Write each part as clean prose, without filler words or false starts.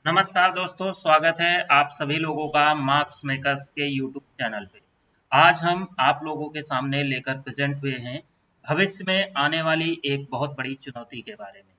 नमस्कार दोस्तों, स्वागत है आप सभी लोगों का मार्क्स मेकर्स के यूट्यूब चैनल पे। आज हम आप लोगों के सामने लेकर प्रेजेंट हुए हैं भविष्य में आने वाली एक बहुत बड़ी चुनौती के बारे में।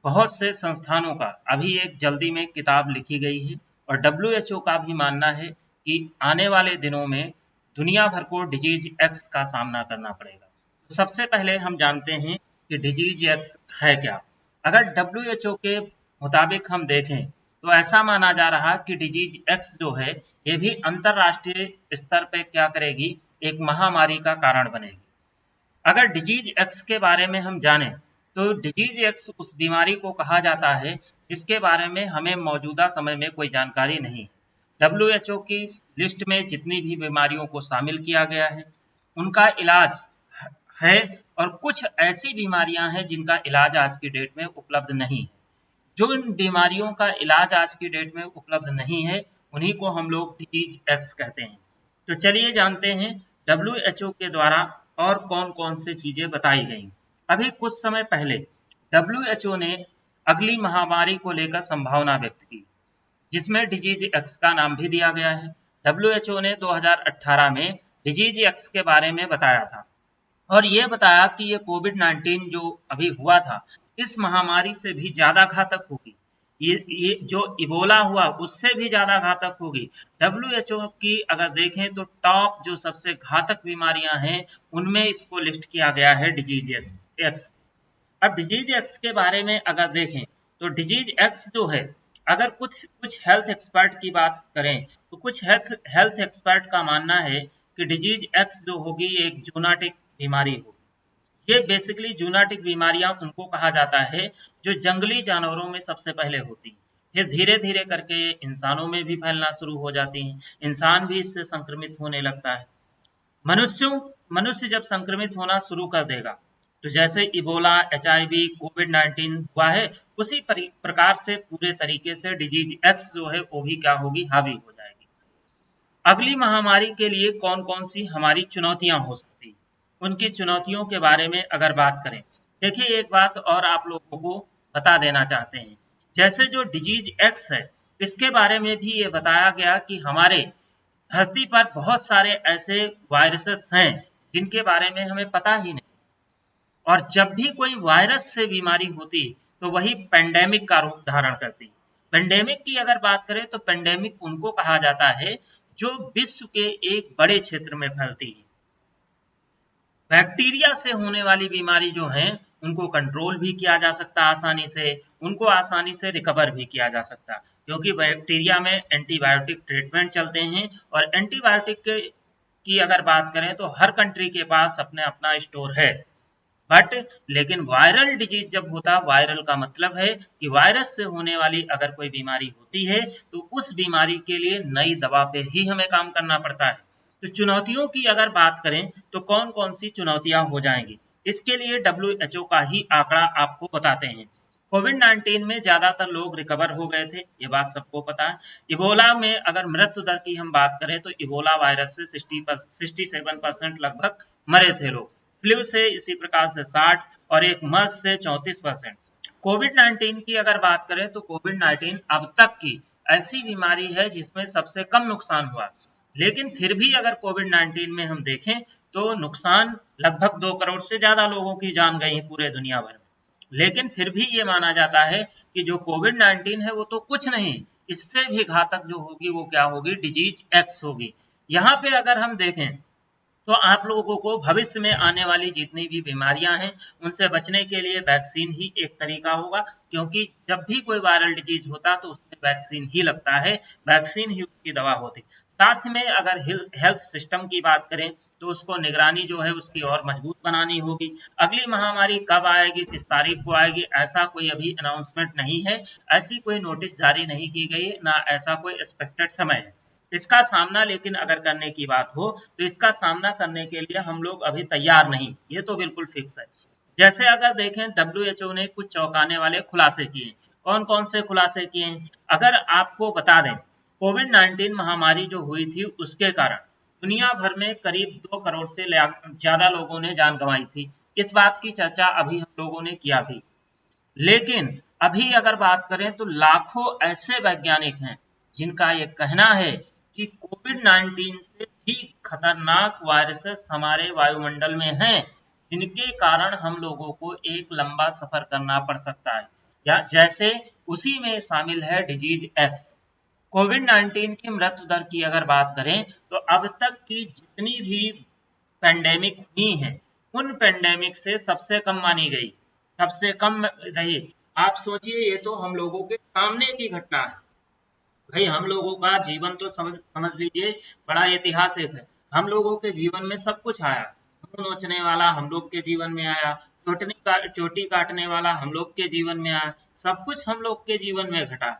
बहुत से संस्थानों का अभी एक जल्दी में किताब लिखी गई है और डब्ल्यूएचओ का भी मानना है कि आने वाले दिनों में दुनिया भर को डिजीज एक्स का सामना करना पड़ेगा। सबसे पहले हम जानते हैं कि डिजीज एक्स है क्या। अगर डब्ल्यूएचओ के मुताबिक हम देखें तो ऐसा माना जा रहा कि डिजीज एक्स जो है ये भी अंतरराष्ट्रीय स्तर पर क्या करेगी, एक महामारी का कारण बनेगी। अगर डिजीज एक्स के बारे में हम जानें तो डिजीज एक्स उस बीमारी को कहा जाता है जिसके बारे में हमें मौजूदा समय में कोई जानकारी नहीं। डब्ल्यूएचओ की लिस्ट में जितनी भी बीमारियों को शामिल किया गया है उनका इलाज है और कुछ ऐसी बीमारियां हैं जिनका इलाज आज की डेट में उपलब्ध नहीं है। जो इन बीमारियों का इलाज आज की डेट में उपलब्ध नहीं है उन्हीं को हम लोग डिजीज एक्स कहते हैं। तो चलिए जानते हैं डब्ल्यूएचओ के द्वारा और कौन कौन सी चीजें बताई गई। अभी कुछ समय पहले डब्ल्यूएचओ ने अगली महामारी को लेकर संभावना व्यक्त की जिसमें डिजीज एक्स का नाम भी दिया गया है। डब्ल्यूएचओ ने 2018 में डिजीज एक्स के बारे में बताया था और ये बताया कि ये कोविड-19 जो अभी हुआ था इस महामारी से भी ज्यादा घातक होगी। ये जो इबोला हुआ उससे भी ज्यादा घातक होगी। डब्ल्यूएचओ की अगर देखें तो टॉप जो सबसे घातक बीमारियां हैं उनमें इसको लिस्ट किया गया है डिजीज एक्स। अब डिजीज एक्स के बारे में अगर देखें तो डिजीज एक्स जो है, अगर कुछ कुछ हेल्थ एक्सपर्ट की बात करें तो कुछ हेल्थ एक्सपर्ट का मानना है कि डिजीज एक्स जो होगी ये एक जूनाटिक बीमारी होगी। ये बेसिकली जूनाटिक बीमारियां उनको कहा जाता है जो जंगली जानवरों में सबसे पहले होती हैं, फिर धीरे धीरे करके इंसानों में भी फैलना शुरू हो जाती हैं, इंसान भी इससे संक्रमित होने लगता है। मनुष्य जब संक्रमित होना शुरू कर देगा तो जैसे इबोला, एचआईवी, कोविड-19 हुआ है उसी प्रकार से पूरे तरीके से डिजीज एक्स जो है वो भी क्या होगी, हावी हो जाएगी। अगली महामारी के लिए कौन कौन सी हमारी चुनौतियां हो सकती हैं, उनकी चुनौतियों के बारे में अगर बात करें। देखिए एक बात और आप लोगों को बता देना चाहते हैं, जैसे जो डिजीज एक्स है इसके बारे में भी ये बताया गया कि हमारे धरती पर बहुत सारे ऐसे वायरसेस हैं जिनके बारे में हमें पता ही नहीं, और जब भी कोई वायरस से बीमारी होती तो वही पेंडेमिक का रूप धारण करती। पेंडेमिक की अगर बात करें तो पेंडेमिक उनको कहा जाता है जो विश्व के एक बड़े क्षेत्र में फैलती है। बैक्टीरिया से होने वाली बीमारी जो है उनको कंट्रोल भी किया जा सकता आसानी से, उनको आसानी से रिकवर भी किया जा सकता क्योंकि बैक्टीरिया में एंटीबायोटिक ट्रीटमेंट चलते हैं। और एंटीबायोटिक की अगर बात करें तो हर कंट्री के पास अपने अपना स्टोर है। बट लेकिन वायरल डिजीज जब होता, वायरल का मतलब है कि वायरस से होने वाली अगर कोई बीमारी होती है तो उस बीमारी के लिए नई दवा पे ही हमें काम करना पड़ता है। तो चुनौतियों की अगर बात करें तो कौन कौन सी चुनौतियां हो जाएंगी, इसके लिए डब्ल्यूएचओ का ही आंकड़ा आपको बताते हैं। कोविड-19 में ज्यादातर लोग रिकवर हो गए थे, ये बात सबको पता है। इबोला में अगर मृत्यु दर की हम बात करें तो इबोला वायरस से 67% लगभग मरे थे लोग। फ्लू से इसी प्रकार से 60 और एक मर्स से 34%। कोविड-19 की अगर बात करें तो कोविड-19 अब तक की ऐसी बीमारी है जिसमें सबसे कम नुकसान हुआ, लेकिन फिर भी अगर कोविड-19 में हम देखें तो नुकसान लगभग 2 करोड़ से ज्यादा लोगों की जान गई पूरे दुनिया भर में। लेकिन फिर भी ये माना जाता है कि जो कोविड-19 है वो तो कुछ नहीं, इससे भी घातक जो होगी वो क्या होगी, डिजीज एक्स होगी। यहाँ पे अगर हम देखें तो आप लोगों को भविष्य में आने वाली जितनी भी बीमारियां हैं उनसे बचने के लिए वैक्सीन ही एक तरीका होगा, क्योंकि जब भी कोई वायरल डिजीज होता तो उसमें वैक्सीन ही लगता है, वैक्सीन ही उसकी दवा होती। साथ में अगर हेल्थ सिस्टम की बात करें तो उसको निगरानी जो है उसकी और मजबूत बनानी होगी। अगली महामारी कब आएगी, किस तारीख को आएगी, ऐसा कोई अभी अनाउंसमेंट नहीं है, ऐसी कोई नोटिस जारी नहीं की गई है, ना ऐसा कोई एक्सपेक्टेड समय है। इसका सामना लेकिन अगर करने की बात हो तो इसका सामना करने के लिए हम लोग अभी तैयार नहीं, ये तो बिल्कुल फिक्स है। जैसे अगर देखें डब्ल्यूएचओ ने कुछ चौंकाने वाले खुलासे किए। कौन कौन से खुलासे किए हैं अगर आपको बता दें, कोविड-19 महामारी जो हुई थी उसके कारण दुनिया भर में करीब 2 करोड़ से ज्यादा लोगों ने जान गंवाई थी। इस बात की चर्चा अभी हम लोगों ने किया भी, लेकिन अभी अगर बात करें तो लाखों ऐसे वैज्ञानिक हैं जिनका ये कहना है कि कोविड-19 से भी खतरनाक वायरसेस हमारे वायुमंडल में हैं, जिनके कारण हम लोगों को एक लंबा सफर करना पड़ सकता है। या जैसे उसी में शामिल है डिजीज एक्स। कोविड-19 की मृत्यु दर की अगर बात करें तो अब तक की जितनी भी पेंडेमिक हुई हैं, उन पेंडेमिक से सबसे कम मानी गई, सबसे कम रही। आप सोचिए, ये तो हम लोगों के सामने की घटना है। भाई हम लोगों का जीवन तो समझ लीजिए बड़ा ऐतिहासिक है। हम लोगों के जीवन में सब कुछ आया। मुंह नोचने वाला हम लोग के जीवन में आया, चोटी काटने वाला हम लोग के जीवन में आया, सब कुछ हम लोग के जीवन में घटा।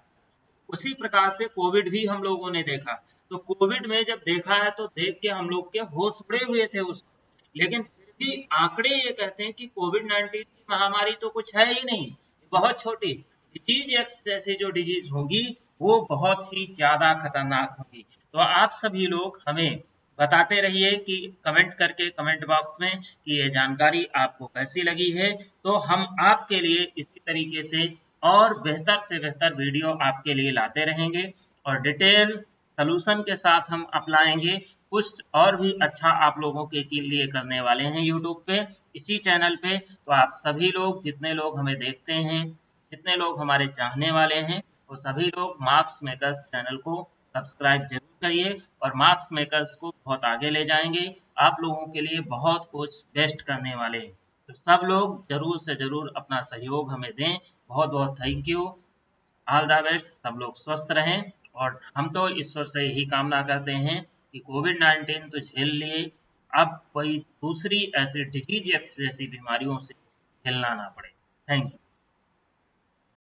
उसी प्रकार से कोविड भी हम लोगों ने देखा। तो कोविड में जब देखा है तो देख के हम लोग के होश उड़े हुए थे उसको, लेकिन फिर भी आंकड़े ये कहते हैं कि कोविड-19 की महामारी तो कुछ है ही नहीं, बहुत छोटी। डिजीज एक्स जैसी जो डिजीज होगी वो बहुत ही ज्यादा खतरनाक होगी। तो आप सभी लोग हमें बताते रहिए कि कमेंट करके कमेंट बॉक्स में कि ये जानकारी आपको कैसी लगी है, तो हम आपके लिए इसी तरीके से और बेहतर से बेहतर वीडियो आपके लिए लाते रहेंगे और डिटेल सलूशन के साथ हम अपनाएंगे। कुछ और भी अच्छा आप लोगों के लिए करने वाले हैं यूट्यूब पे, इसी चैनल पे। तो आप सभी लोग, जितने लोग हमें देखते हैं, जितने लोग हमारे चाहने वाले हैं, वो सभी लोग मार्क्स मेकर्स चैनल को सब्सक्राइब जरूर करिए और मार्क्स मेकर्स को बहुत आगे ले जाएंगे। आप लोगों के लिए बहुत कुछ बेस्ट करने वाले हैं। तो सब लोग जरूर से जरूर अपना सहयोग हमें दें। बहुत बहुत thank you. All the best. सब लोग स्वस्थ रहें और हम तो ईश्वर से यही कामना करते हैं कि कोविड-19 तो झेल लिए, अब कोई दूसरी ऐसी डिजीज जैसी बीमारियों से झेलना ना पड़े। Thank you.